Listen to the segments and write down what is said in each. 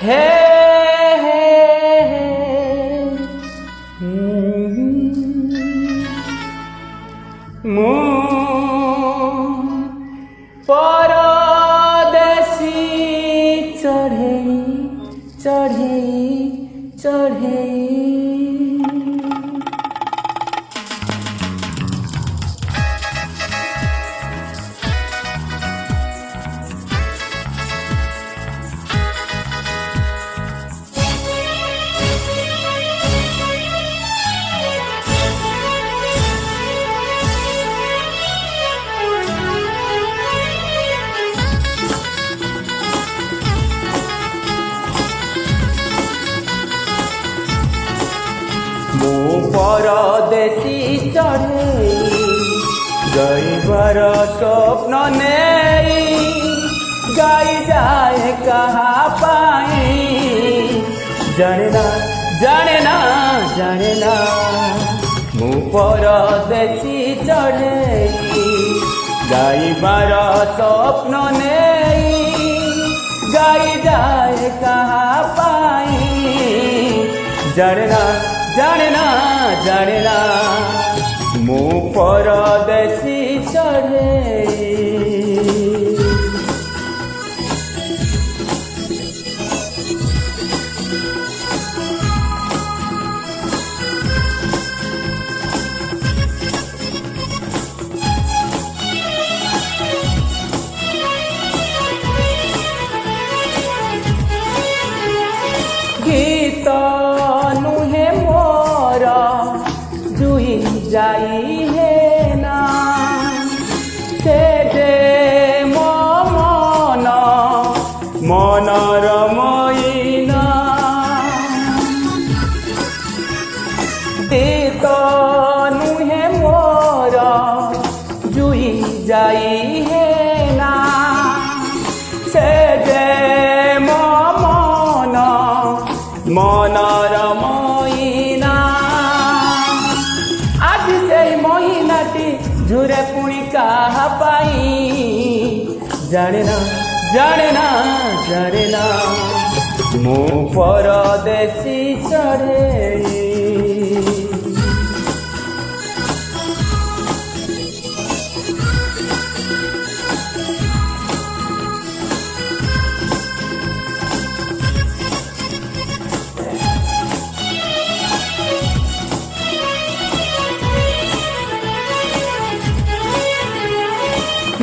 हे मु परदेसी चढ़े चढ़े चढ़े मु परदेसी चढ़े गईबार स्वप्न नहीं गाई जाए कहा पाई जाने ना जाने ना जाने ना मु परदेसी चढ़े गईबार स्वप्न नहीं गाई जाए कहा पाई जाने ना जाने ना जाने ना मु परदेसी चढ़े गीत नुहे मोर जुई जाई है ना से दे मो मन मनर मईना गीत नुहे मोर जुई जाई है ना से दे मो मन मनर मईना आज से महीनाटी झुरे पुणी कहा पाई जाने ना जाने ना जाने ना मु परदेसी चढ़े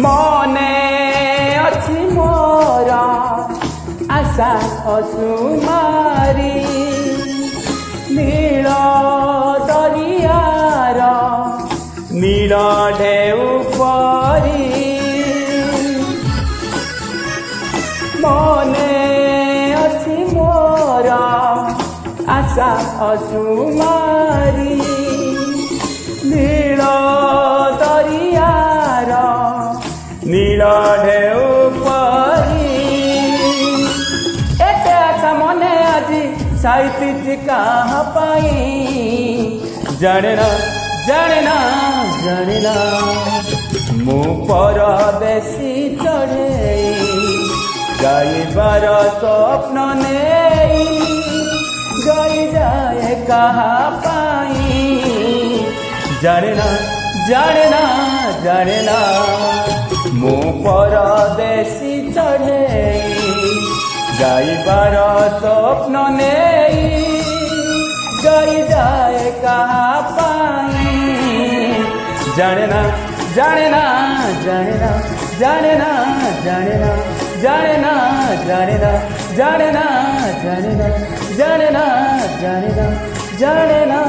मने अच्छी मोर आशा असुमारी नील दरियार नील ढेउ परी मने अच्छी मोर आशा असुमारी नील दरियार नील ढेउ परी एते आशा मने आजी साइती कहा पाई जाने ना जाने ना जाने ना मु परदेसी चढ़े गाईबार स्वप्न नहीं गाई जाए कहा पाई जाने ना जाने ना जाने ना मु परदेसी चढ़े गाईबार स्वप्न नहीं गाई जाए कहा पाई जाने ना जाने ना जाने ना जाने ना जाने ना जाने ना जाने ना जाने ना जाने ना जाने ना जाने ना जाने ना